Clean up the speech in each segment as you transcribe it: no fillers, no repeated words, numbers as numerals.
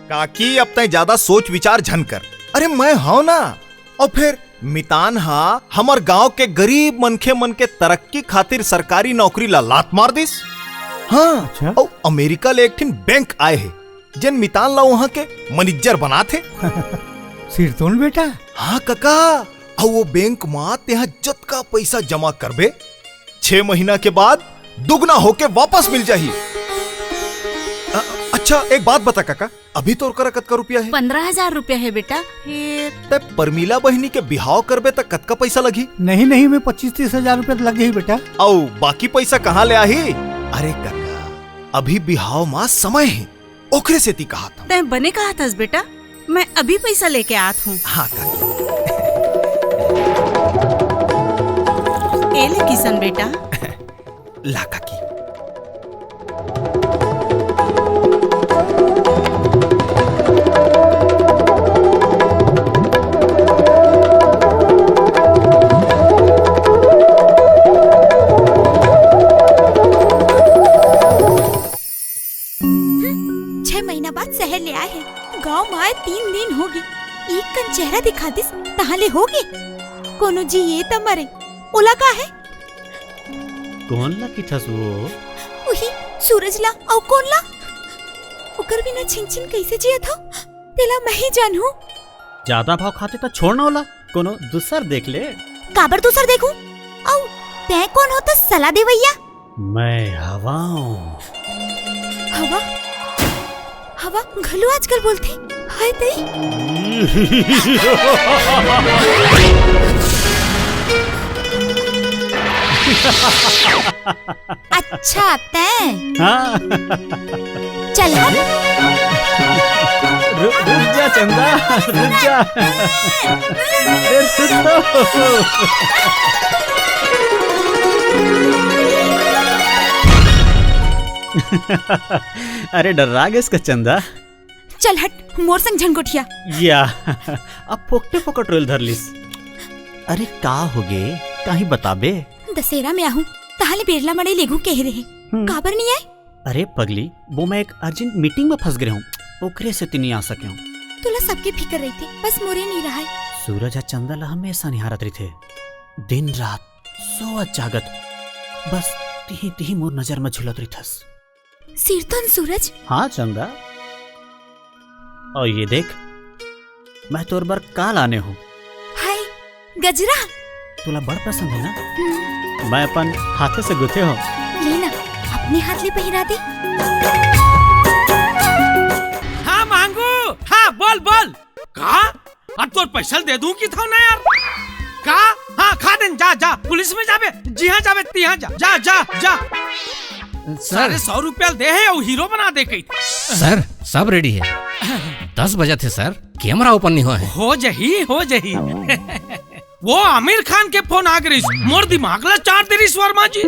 काकी अब तय ज्यादा सोच विचार झन कर। अरे मैं हूं ना, और फिर मितान हा हमार गांव के गरीब मनखे मन के तरक्की खातिर सरकारी नौकरी ला लात मार दिस। हाँ अच्छा? और अमेरिका ले एक ठिन बैंक आए है जन मितान ला वहां के मैनेजर बना थे। सिरतोन बेटा। हाँ काका, और वो बैंक में तेहा जतका पैसा जमा करबे 6 महीना के बाद दुगना होके वापस मिल जाही। अच्छा एक बात बता काका, अभी तो कतका रुपया है? 15,000 रुपया है बेटा। ते परमीला बहनी के बिहाव करबे त कतका पैसा लगी? नहीं मैं 25-30 हजार रुपया लग गई बेटा। औ बाकी पैसा कहाँ ले आही? अरे काका अभी बिहाव मां समय है, ओखरे से ती कहा था। तय बने कहा था बेटा, मैं अभी पैसा लेके आत हूँ। हाँ काका। एले किशन बेटा। ला काकी। शहर ले आए हैं। गांव में आए 3 दिन हो गए, एक कन चेहरा दिखा दिस तहाले हो गए। कोनो जी ये त मरे ओला का है? कौन ला की थस वो? वही सूरज ला औ कौन ला? ओकर बिना छिन छिन कैसे जिया था तेला मैं ही जानू। ज्यादा भाव खाते तो छोड़ ना होला, कोनो दूसर देख ले। काबर दूसर देखूं? औ तै कौन होता सलाह देवैया? मैं हवा हूँ। हवा? हवा घलू आजकल बोलते हाय तई। अच्छा तै हाँ। चल हम रुक जा चंदा, रुक जा। अरे डर रहा है इसका चंदा। चल हट मोर संग झंगोटिया। या अब फोकटे फोकट रोल धर लिस। अरे का हो गे, कहीं बताबे? दशहरा में आहूं ताहले बेरला मड़े लेगू कह रहे काबर नहीं आए? अरे पगली वो मैं एक अर्जेंट मीटिंग में फंस गए हूँ, ओकरे से नहीं आ सके हूँ। तुला सबके फिकर रही थी, बस मोरे नहीं रहा है। सूरज चंदा ला हमेशा निहारत रही थे, दिन रात सोवत जागत, बस तिही तिही मोर नजर में झुलत रही थस। सिरतन सूरज? हाँ चंदा, और ये देख मैं तोर बर का लाने हूँ। हाय गजरा तुला बड़ पसंद है ना? मैं अपन हाथे से गुथे हो। लेना अपने हाथ ले पहिरा दे। हाँ मांगू, हाँ बोल बोल। का अब तो पैसा दे दूं की था ना यार? का हाँ खा दे, जा जा पुलिस में जाबे। जी हाँ जाबे, तिहा जा जा जा जा। सारे 100 रुपया दे है और हीरो बना दे कही। सर सब रेडी है, 10 बजे थे सर, कैमरा ओपन नहीं हुआ है। हो जही वो आमिर खान के फोन आ गई, मोर दिमाग ला चार दे रही वर्मा जी।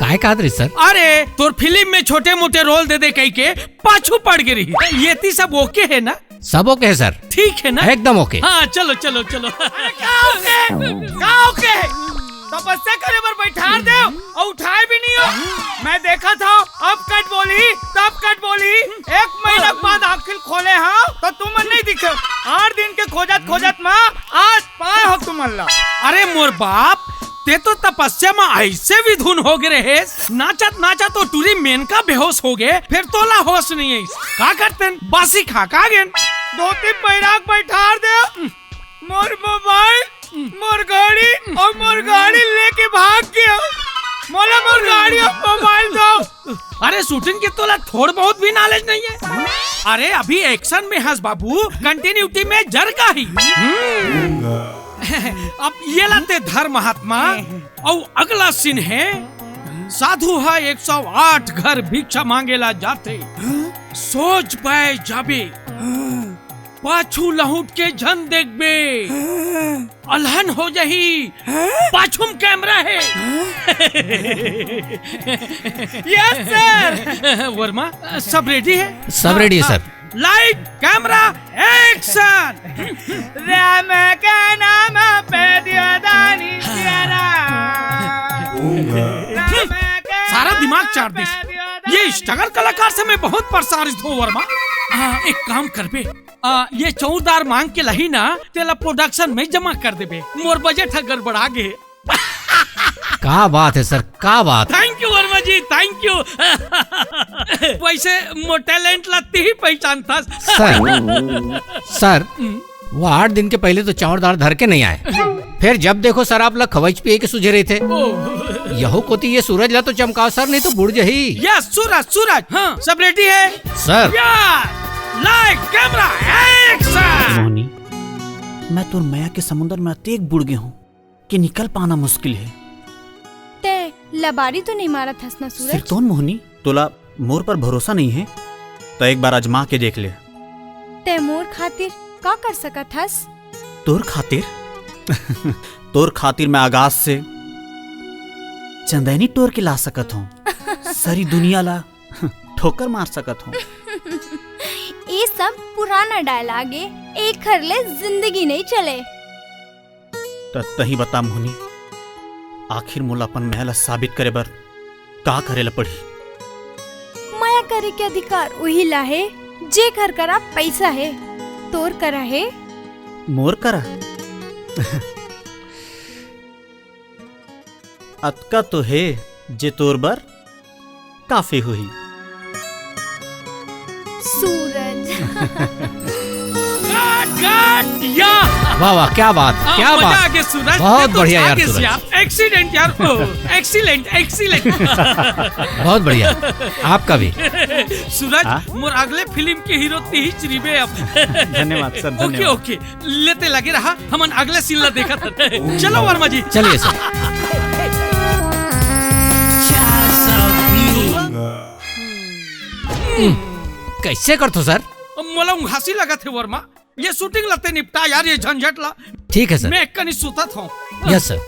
काहे का रही सर? अरे तोर फिल्म में छोटे मोटे रोल दे कही के पाछू पड़ गई। ये ती सब ओके है ना? सब ओके है सर। ठीक है ना? एकदम ओके। हाँ चलो चलो चलो। का ओके? तपस्या करे पर बैठा दे और उठाए भी नहीं हो। मैं देखा था अब कट बोली तब कट बोली, 1 महीना बाद आखिर खोले हाँ तो तुम नहीं दिखे। 8 दिन के खोजत में आज पाए हो तुम अल्लाह। अरे मोर बाप ते तो तपस्या में ऐसे भी धुन हो गए रहे, नाचा तो टूरी मेनका बेहोश हो गए, फिर तोला होश नहीं है। का करते बासी खा का गेन 2-3 बैराग बैठा दे। मोर मोबाइल मोर गाड़ी लेके भाग गया। मोला मोर गाड़ी और मोबाइल दो। अरे शूटिंग की तोला थोड़ बहुत भी नॉलेज नहीं है। अरे अभी एक्शन में हंस बाबू, कंटिन्यूटी में जर का ही। अब ये लाते धर महात्मा। और अगला सीन है, साधु है 108 घर भिक्षा मांगेला जाते, सोच पाए जाबे पाछू लहुट के झन देखबे, अलहन हो जही, पाछुम कैमरा है। Yes sir. वर्मा सब रेडी है? सब रेडी है sir. Light camera action. Ram का नाम पे दिया दानी सारा दिमाग चार दे। ये स्ट्रगल कलाकार से मैं बहुत प्रसारित हूँ वर्मा। एक काम करबे, ये चौदार मांग के लही ना तेला प्रोडक्शन में जमा कर देबे। मोर बजट है गड़बड़ा गे। क्या बात है सर, क्या बात। Thank you Verma ji, thank you. वैसे मोर टैलेंट लाती ही पहचान था। सर वो 8 दिन के पहले तो चावड़दार धर के नहीं आए, फिर जब देखो सर आप लोग खवच पिए के सुझे रहे थे। यहो कोती ये सूरज ला तो चमकाओ सर, नहीं तो बुढ़ जही। यस सूरज, सूरज हाँ सब रेडी है sir. Light camera action. Mohini, मैं तो माया के समुद्र में अतेक बुड़ गया हूँ कि निकल पाना मुश्किल है। ते लबारी तो नहीं मारा थस ना सूरज? सिरतोन मोहनी, तोला मोर पर भरोसा नहीं है तो एक बार आजमा के देख ले। ते मोर खातिर का कर सकत हस? तोर खातिर तोर खातिर मैं आगाज से चंदैनी टोर के ला सकत हूँ, सारी दुनिया ला ठोकर मार सकत हूँ। ये सब पुराना डायलॉग है, एक खरले जिंदगी नहीं चले। तही बता मोहनी, आखिर मोला अपन महल साबित करे बर का करेला पड़ी? माया करे के अधिकार वही ला है जे घर करा पैसा है, तोर करा है मोर करा। अतका तो है जे तोर बर काफी हुई। सूरज। वाह वाह, क्या बात, क्या मजा आ बात। गया सूरज, बहुत बढ़िया यार सूरज। एक्सीलेंट यार, एक्सीलेंट एक्सीलेंट। बहुत बढ़िया, आपका भी। सूरज मोर अगले फिल्म के हीरो ती ही चरीबे अब। धन्यवाद सर, ओके धन्यवाद। ओके, लेते लगे रहा, हमन अगले सीन ला देखा था। चलो वर्मा जी चलिए सर। कैसे करतो सर? मोला हंसी लगा थे वर्मा, ये शूटिंग लाते निपटा यार, ये झंझट ला। ठीक है सर। मैं कहीं सुता था। Yes sir.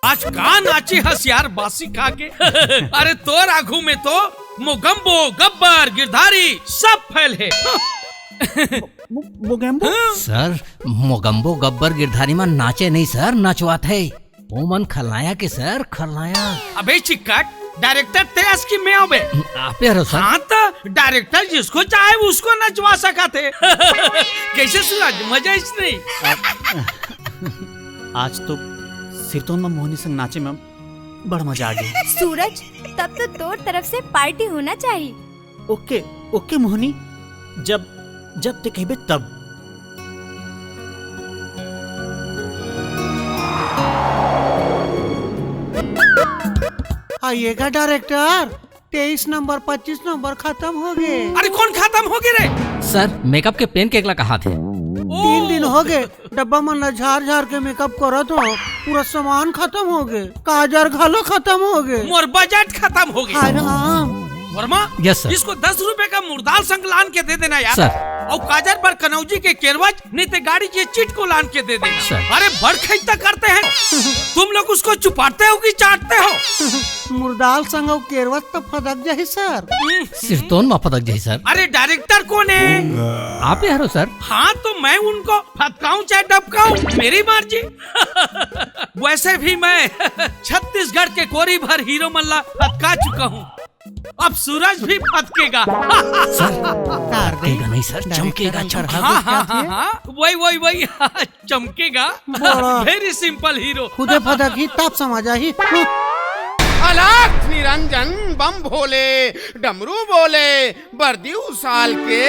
आज का नाची हंस यार बासी खा के। अरे तो राघू में तो मोगम्बो गब्बर गिरधारी सब फैल है। सर मोगम्बो गब्बर गिरधारी में नाचे नहीं सर, नचवात है वो मन खलनाया के सर, खलनाया। अबे चिक्कट, डायरेक्टर थे इसकी मैं अबे आप यार सर। हाँ तो डायरेक्टर जिसको चाहे उसको नचवा सका थे। कैसे सूरज, मजा इस नहीं? आज तो सिरतोन में मोहनी संग नाचे में बड़ा मजा आ गया। सूरज तब तो तोर तरफ से पार्टी होना चाहिए। ओके ओके मोहनी, जब जब ते कहबे तब। आइएगा डायरेक्टर, 23 नंबर 25 नंबर खत्म हो गए। अरे कौन खत्म हो गए रे? सर मेकअप के पेन के एकला कहा थे। 3 दिन हो गए, डब्बा मन झार झार के मेकअप करत हो, पूरा सामान खत्म हो गए, काजर घालो खत्म हो गए। मोर बजट खत्म हो गया। हाय राम। Verma yes sir. इसको 10 रुपए का मुर्दाल संग लान के दे देना यार। सर। और काजर पर कनौजी के केरवज नहीं तो गाड़ी के चिट को लान के दे देना। सर। अरे बड़ खैता करते हैं तुम लोग, उसको चुपाते हो कि चाटते हो? मुर्दाल संग केरवत तो फदक जाही सर। सिरतोन में फदक जाही सर। अरे डायरेक्टर कौन है? आप यार सर। हाँ तो मैं उनको फटकाऊं चाहे डबकाऊं, मेरी मर्जी। वैसे भी मैं छत्तीसगढ़ के कोरी भर हीरो मल्ला फटका चुका हूँ, अब सूरज भी फटकेगा। सर फटकेगा नहीं सर, चमकेगा चमकेगा। हाँ हाँ हाँ हाँ, वही वही वही, चमकेगा। Very simple hero. खुदे फदक ही तब समझ आई। अलख निरंजन बम भोले, डमरू बोले, बर्दी उसाल के।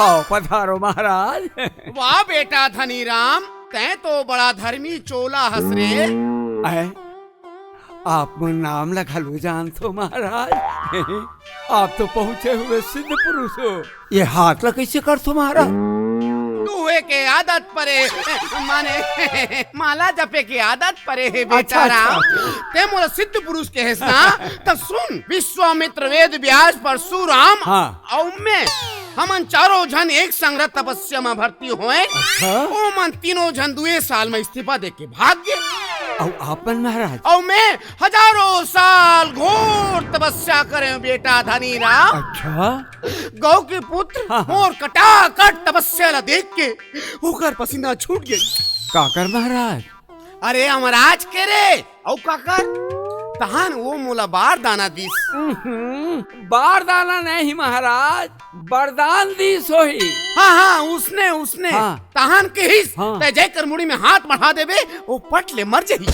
आओ पधारो महाराज। वाह बेटा धनीराम, तै तो बड़ा धर्मी चोला हंस रे। आप नाम लगा लो जान तो महाराज। आप तो पहुँचे हुए सिद्ध पुरुष हो, ये हाथ ला कैसे कर तो महाराज? दुहे के आदत परे, माने माला जपे के आदत परे है बेटा अच्छा, राम। अच्छा। ते मोला सिद्ध पुरुष के हेसना तो सुन, विश्वामित्र वेद व्यास परशुराम हाँ। और मैं हमन चारों जन एक संग तपस्या में भर्ती होए। ओ मन तीनों जन 2 साल में इस्तीफा दे के भाग गए। और आपन महाराज? और मैं हजारों साल घोर तपस्या करे बेटा धनी राम। अच्छा। गौ के पुत्र और कटाकट तपस्या ला देख के होकर पसीना छूट गई। काकर महाराज? अरे अमराज के रे औ काकर तहान वो मोला बार दाना दिस। बारदाना नहीं महाराज, वरदान दी सोही। हाँ उसने हाँ। तहान के हिस हाँ। ते जय कर मुड़ी में हाथ बढ़ा देबे वो पट ले मर जही।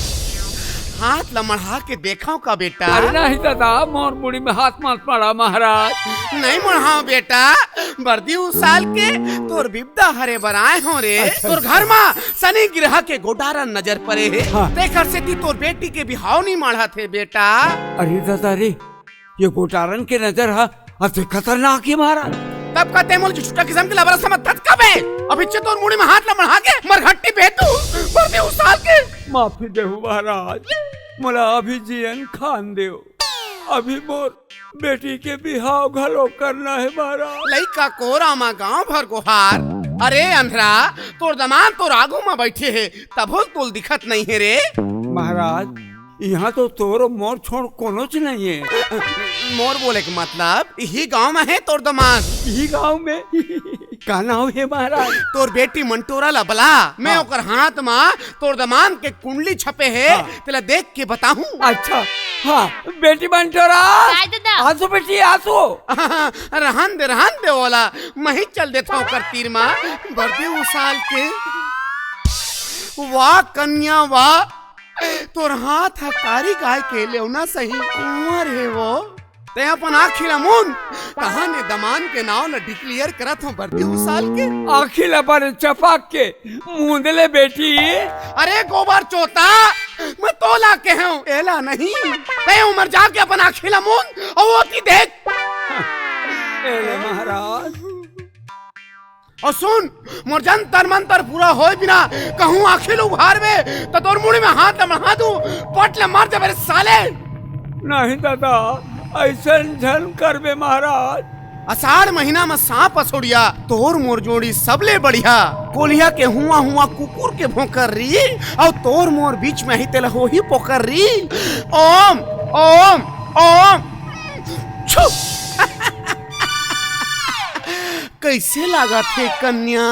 हाथ ला मढ़ा के देखाओ का बेटा। अरे नहीं दादा, मोर मुड़ी में हाथ मत पड़ा महाराज। नहीं मढ़ाओ बेटा, बर्दी उस साल के तोर बिबदा हरे बराए हो रे। तोर घर में शनि ग्रह के गोडारा नजर पड़े है। हाँ। देखर से ती तोर बेटी के बिहाव नहीं माढ़ा थे बेटा। अरे दादा रे, ये गोटारन के नजर है अति खतरनाक है महाराज। तब का तेमोल की छुट्टा किस्म के लबरा समझ तत कब है? अभी चे तोर मुड़ी में हाथ ला मढ़ा के मरघट्टी भेतू बर्दी उस साल के। माफी देहु महाराज, मोला अभी जीवन खान देव। अभी मोर बेटी के बिहाव घलो करना है महाराज। लइका को रामा गांव भर गोहार। अरे अंधरा, तोर दमान तोर आगू में बैठे है तभो तोल दिखत नहीं है रे। महाराज यहाँ तो तोर मोर छोड़ कोनो च नहीं है। मोर बोले के मतलब यही गांव में है तोर दमान। यही गांव में का नाम है महाराज? तोर बेटी मंटोरा ला बला। मैं ओकर हाथ में तोर दमान के कुंडली छपे है। तेला देख के बताऊं। अच्छा हाँ, बेटी बंटोरा आसो बेटी आसो। रहन दे वाला मैं ही चल देता हूँ कर तीर में बर्दी उस साल के। वाह कन्या वाह, तोर हाथ हकारी गाय के लेवना सही उमर है वो। ते अपन आखिला मुन कहा ने दमान के नाव न डिक्लेयर करत हो बर्दी उस साल के। आखिला पर चपाक के मुंदले बेटी। अरे गोबर चोता, मैं तोला के हूँ एला नहीं। ते उमर जाके अपन आखिला मुन और वो की देख। एले महाराज और सुन, मोर जंतर मंतर पूरा होए बिना कहूँ आखिल उघार में तो तोर मुड़ी में हाथ मढ़ा दूं पट ले मार दे मेरे साले। नहीं दादा, ऐसा झन करबे महाराज। अषाढ़ महीना में सांप असोड़िया तोर मोर जोड़ी सबले बढ़िया। कोलिया के हुआ कुकुर के भोंकर री और तोर मोर बीच में ही तेल हो ही पोकर री। ओम ओम ओम छुप। कैसे लगा थे कन्या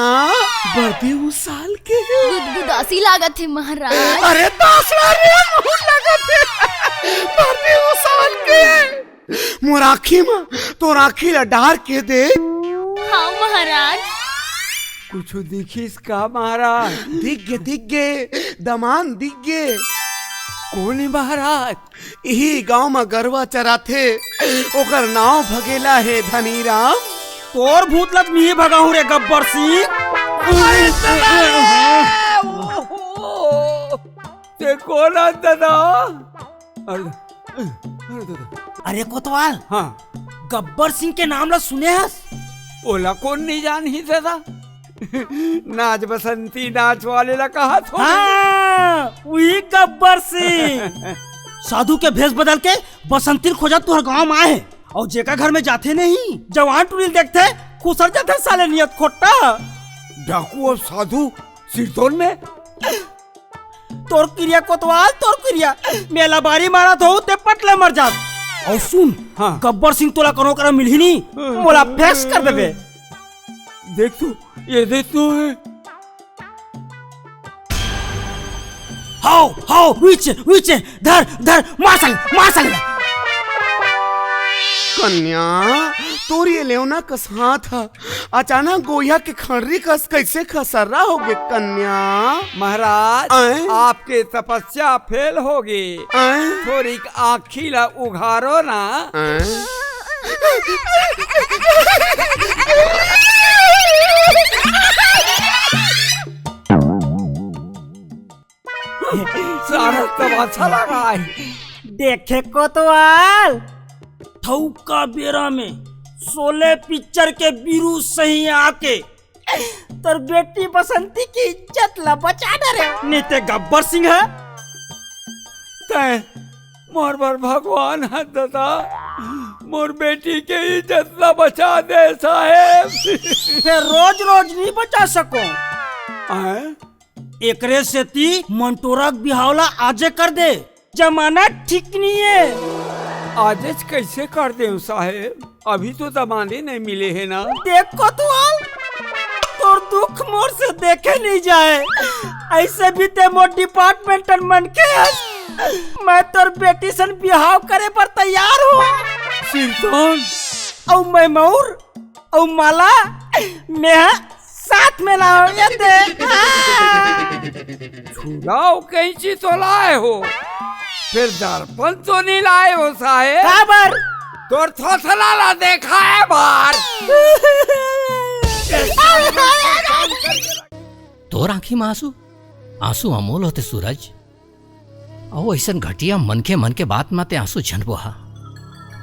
बर्दी उस साल के? गुदगुदासी लागत है महाराज। अरे दासड़ा रे बहुत लगा थे बर्दी उस साल के। मोर आँखी में तो आँखी ला डार के दे। हाँ महाराज। कुछ दिखिस का महाराज? दिख गे दमान दिख गे। कौन है महाराज? यही गांव में गरवा चराथे ओकर नाव भगेला है धनीराम। तोर भूतलत नहीं भगाऊ रे गब्बर सिंह। ते कौन है दादा? अरे कोतवाल, हाँ गब्बर सिंह के नाम ला सुने हस? ओला कौन नहीं जान ही दादा? नाच बसंती नाच वाले ला कहा थो। हाँ, वही गब्बर सिंह। साधु के भेष बदल के बसंती खोजत तोहर गांव में आए है और जेका घर में जाते नहीं जवान टुरील देखते खुसर जाते साले नियत खोटा। डाकू और साधु सिरतोन में तोर क्रिया कोतवाल, तोर क्रिया मेला बारी मारा तो ते पटले मर जात। और सुन, हाँ। गब्बर सिंह तोला करो कर मिल ही नहीं, मोला फेस कर देबे। देख तू, ये देख तू है। हाउ नीचे धर मार कन्या तोर ये लेवना कस हाथ था अचानक गोया के खड़री कस कैसे खसरा हो गए कन्या? महाराज आपके तपस्या फेल होगी। थोड़ी आँखी ला उघारो ना। सारा तमाशा लगा है। देखे कोतवाल, थौका बेरा में 16 पिक्चर के बीरू सही आके तर बेटी बसंती की इज्जत ला बचा डरे। नीते गब्बर सिंह है तय मोर बर भगवान है दादा, मोर बेटी के इज्जत ला बचा दे साहेब। फिर रोज नहीं बचा सको। एकरे से ती मंटोरा बिहावला आजे कर दे, जमाना ठीक नहीं है। आदेश कैसे कर दे साहेब? अभी तो दमाने नहीं मिले है ना। देखो तो तोर दुख मोर से देखे नहीं जाए। ऐसे भी ते मोर डिपार्टमेंटल मन के मैं तोर बेटी सन बिहाव करे पर तैयार हूँ। सिरसोन और मैं मऊर और माला मैं साथ में लाओगे देख। छुड़ाओ कैंची तो लाए हो, फिर दर्पण तो नहीं लाए हो साहेब। काबर तोर थोथला ला देखा है बार। तोर आंखी में आंसू आंसू अमोल होते सूरज। और ऐसा घटिया मन के बात माते आंसू झन बोहा।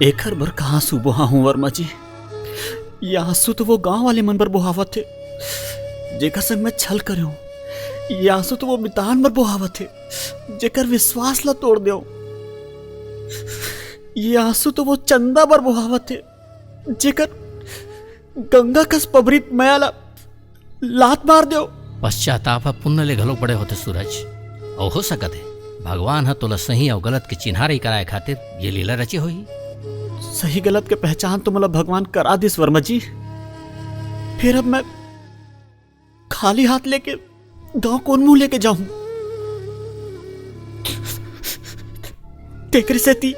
एकर बर कहाँ आंसू बोहा हूँ वर्मा जी। ये आंसू तो वो गांव वाले मन पर बोहावत थे जेकर संग मैं छल करे हूँ। ये आंसू तो वो मितान पर बोहावत थे जेकर विश्वास ला तोड़ दो। ये आंसू तो वो चंदा पर बोहावत थे जेकर गंगा कस पबरित मयाला लात मार दो। पश्चाताप पुण्य ले घलो पड़े होते सूरज। और हो सकत है भगवान ह तोला सही और गलत के चिन्हारी कराए खातिर ये लीला रची हुई। सही गलत के पहचान तो मतलब भगवान करा दिस वर्मा जी। फिर अब मैं खाली हाथ लेके गांव कौन मुंह लेके जाऊं? तेकरे से ती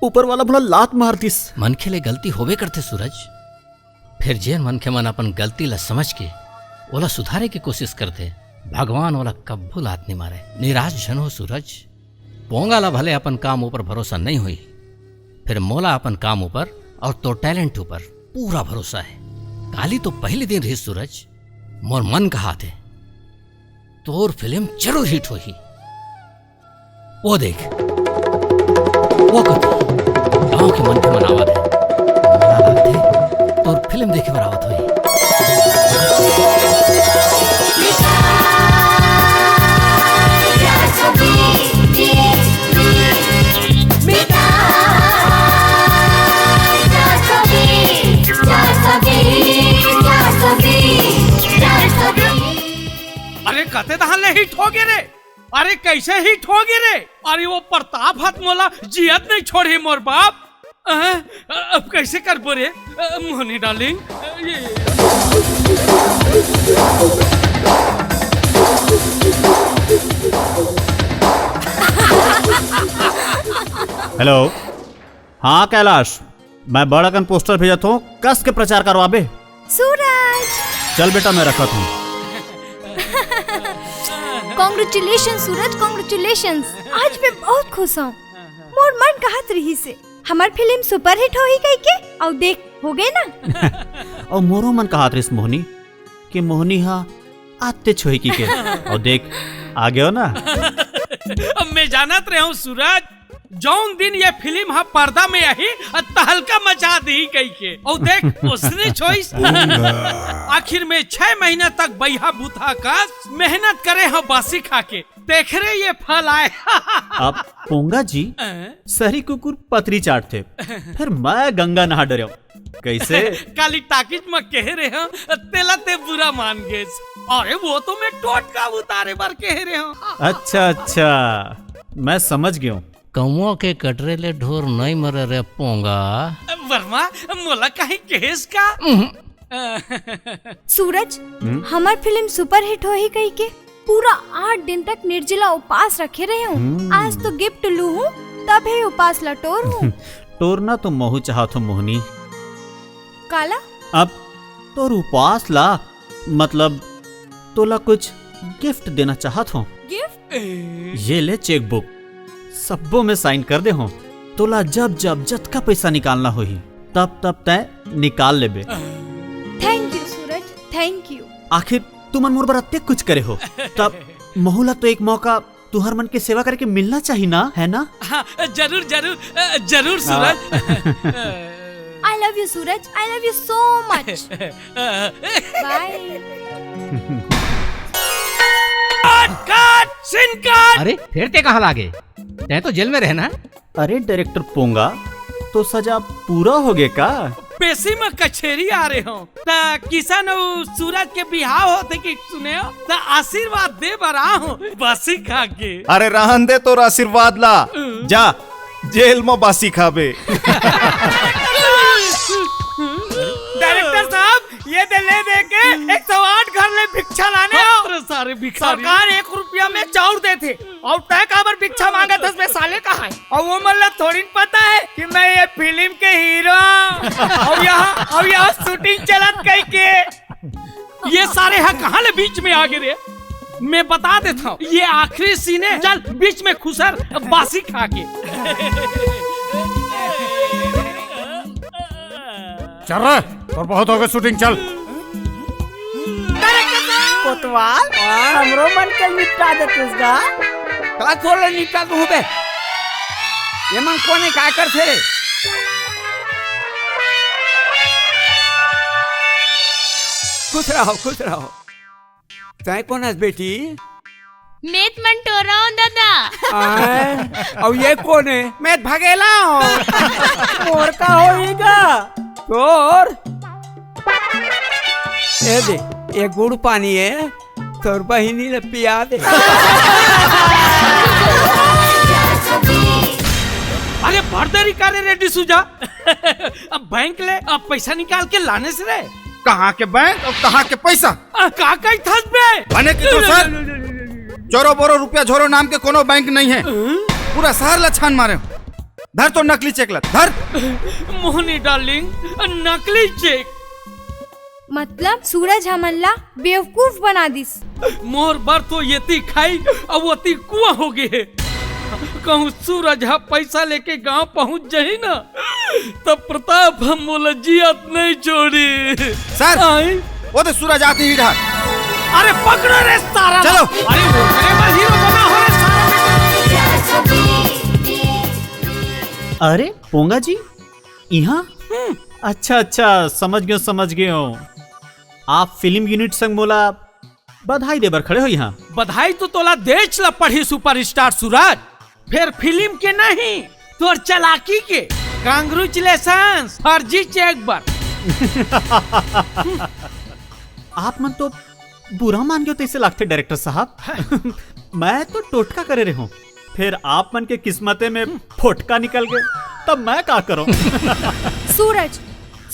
ऊपर वाला भला लात मार दिस। मन के ले गलती होवे करते सूरज। फिर जेन मन के मन अपन गलती ला समझ के ओला सुधारे की कोशिश करते भगवान ओला कब्बू लात नहीं मारे। निराश जन हो सूरज। पोंगा ला भले अपन काम ऊपर भरोसा नहीं हुई, फिर मोला अपन काम ऊपर और तो टैलेंट ऊपर पूरा भरोसा है। काली तो पहले दिन रही सूरज। मोर मन कहा थे तोर फिल्म जरूर हिट होगी। वो देख वो गांव के मन के मनावत है। मोला लागते तोर फिल्म देखे बरावत हुई। अरे कते दहाले हिट हो गए रे। अरे कैसे हिट हो गए रे। अरे वो प्रताप हाथ मोला जियत नहीं छोड़े मोर बाप। अब कैसे कर बोरे मोहनी डार्लिंग। हेलो, हाँ कैलाश, मैं बड़कन पोस्टर भेजत हूँ, कस के प्रचार करवाबे। सूरज चल बेटा मैं रखत हूँ। कांग्रेचुलेशन सूरज, कांग्रेचुलेशन। आज मैं बहुत खुश हूँ। मोर मन कहत रही से हमार फिल्म सुपर हिट होई कह के। और देख हो गए ना। और मोरो मन कहा त्रिस मोहनी कि मोहनी हाँ आते छोई की के। और देख आ गयो ना। अब मैं जानत रहा हूँ सूरज, जौन दिन ये फिल्म हा पर्दा में आई तहलका मचा दी कही के। और देख उसने चॉइस आखिर में 6 महीना तक बैहा बुथा का मेहनत करे हा बासी खा के। देख रहे ये फल आए। अब पोंगा जी सही कुकुर पतरी चाटते, फिर मैं गंगा नहा डरे। कैसे काली टाकिज में कह रहे हो तेला ते बुरा मान गए। अरे वो तो मैं टोटका उतारे बार कह रहे हो। अच्छा अच्छा मैं समझ गया। कौआ के कटरे ले ढोर नहीं मरे रे पोंगा। वर्मा मोला कहीं केस का। सूरज हमार फिल्म सुपर हिट होई कह के पूरा 8 दिन तक निर्जला उपवास रखे रहे हूँ। आज तो गिफ्ट लू हूँ तब है उपवास लटोर हूँ। टोरना तो महू चाहत हो मोहनी। काला अब तो उपवास ला मतलब तोला कुछ गिफ्ट देना चाहत हो। गिफ्ट ये ले चेक बुक, सबो में साइन कर दे हो। तोला जब जब जतका पैसा निकालना होही तब तब तय निकाल लेबे। Thank you Suraj, thank you. आखिर तुमन मोर बर अत्ते कुछ करे हो तब महुला तो एक मौका तुहर मन के सेवा करके मिलना चाहिए ना, है ना? हाँ, जरूर जरूर जरूर Suraj. I love you Suraj, I love you so much. Bye. अरे फिर ते कहाँ लागे? तै तो जेल में रहना। अरे डायरेक्टर पोंगा तो सजा पूरा हो गया का? पेशी में कचेरी आ रहे हो ता किसान सूरज के बिहाव होते कि सुने हो ता आशीर्वाद दे बरा हो बासी खा के। अरे रहन दे तोर आशीर्वाद ला, जा जेल में बासी खाबे। डायरेक्टर साहब ये दे ले दे के 108 घर ले भिक्षा लाने हो। सारे भिखारी सरकार 1 रुपया में चाउर देते और तय काबर भिक्षा मांगा था और वो मतलब थोड़ी पता है कि मैं ये फिल्म के हीरो और यहाँ शूटिंग चलत कई के। ये सारे है कहाँ ले बीच में आ गिरे। मैं बता देता हूँ, ये आखिरी सीन है। चल बीच में खुसर बासी खा के। चल रहा और बहुत हो गया शूटिंग, चल। कोतवाल हमरो मन के निपटा देते उसका। का थोड़ा निपटा तो हो बे। ये मन कोने का कर थे। खुश रहो। तय कौन है बेटी? मेत मंटोरा हूँ दादा। और ये कौन है? मैं भगेला हूँ। मोर का होएगा तोर ए दे, ये गुड़ पानी है, तोर बहिनी ले पिया दे। अरे भरदरी करे रेडी सुजा। अब बैंक ले, अब पैसा निकाल के लाने से रे। कहाँ के बैंक और कहाँ के पैसा? का कई थस बे बने की तो सर जोरो बोरो रुपया झोरो नाम के कोनो बैंक नहीं है। पूरा शहर ला छान मारे। धर तो नकली चेक ला, धर। मोहनी डार्लिंग, नकली चेक मतलब सूरज हमला बेवकूफ बना दिस। मोर बर तो येती खाई और वती कुआं हो गए। कहूँ सूरज हा पैसा लेके गांव पहुंच जाही ना, तब प्रताप हम मोलजियत नहीं छोड़ी। सर वो तो सूरज आते ही ढाल। अरे पकड़ो रे सारा। चलो। अरे वो हीरो बना हो रे सारा। अरे पोंगा जी यहाँ? अच्छा समझ गयो। आप फिल्म यूनिट संग मोला बधाई देबर खड़े हो यहाँ? बधाई तो तोला देच ला पढ़ी सुपरस्टार सूरज, फिर फिल्म के नहीं तोर चलाकी के। कांग्रेचुलेशंस फर्जी चेक बर। आप मन तो बुरा मान गयो तैसे लगते डायरेक्टर साहब। मैं तो टोटका करे रहे हूँ, फिर आप मन के किस्मते में फोटका निकल गए, तब मैं क्या करूं? सूरज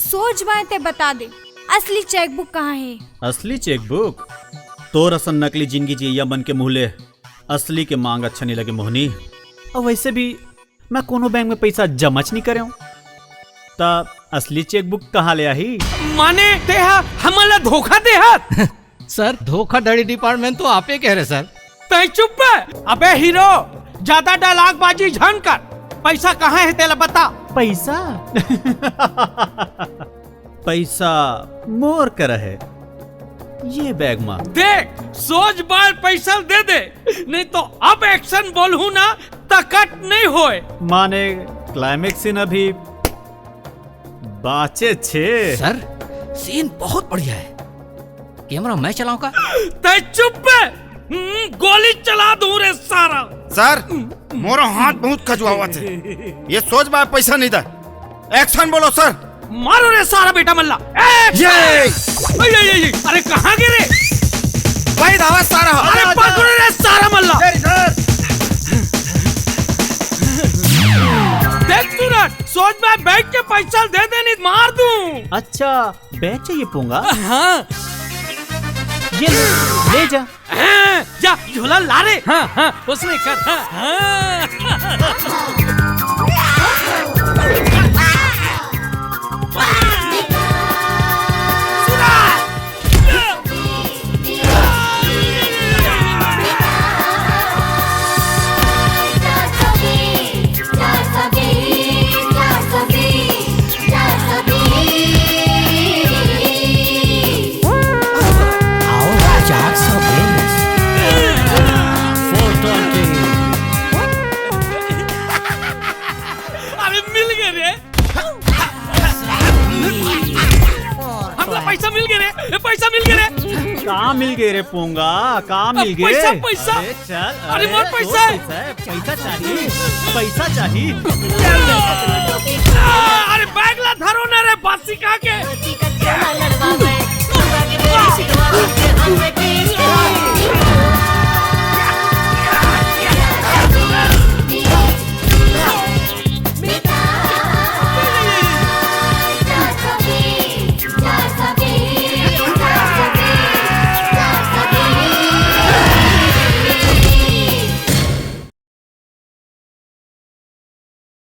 सोच बाय ते बता दे, असली चेकबुक कहाँ है? असली चेकबुक तो रसन नकली जिंदगी जिया मन के मुहले असली के मांग अच्छा नहीं लगे मोहनी। और वैसे भी मैं कोनो बैंक में पैसा जमच नहीं करे हूँ, तब असली चेकबुक कहाँ ले आई? माने देहा हमला धोखा देहात। सर धोखाधड़ी डिपार्टमेंट तो आपे कह रहे सर। तय चुप है। अबे हीरो ज्यादा डायलॉग बाजी झन कर। पैसा कहाँ है तेला बता। पैसा पैसा मोर कर है ये बैग में। देख सोच बार पैसा दे दे, नहीं तो अब एक्शन बोलूं ना तो कट नहीं होए। माने क्लाइमेक्स सीन अभी बाचे छे। सर सीन बहुत बढ़िया है, कैमरा मैं चलाऊंगा। तय चुप है। गोली चला दूं रे सारा। सर मोरो हाथ बहुत खजुआवा थे, ये सोच बार पैसा नहीं था। एक्शन बोलो सर। मारो रे सारा बेटा मल्ला। ये अरे कहाँ गिरे? भाई धावा सारा। अरे पकड़ो रे सारा मल्ला। देख सूरज, सोच मैं बैंक के पैसा दे दे नहीं मार दूं। अच्छा बैग चाहिए पोंगा? हाँ ये ले जा। हाँ, जा झोला ला रे। हाँ उसने कर। हाँ। कहाँ मिल गए रे पोंगा? कहाँ मिल गए? पैसा चल। अरे मोर पैसा चाहिए। अरे बैग ला धरो ना रे बासी का के।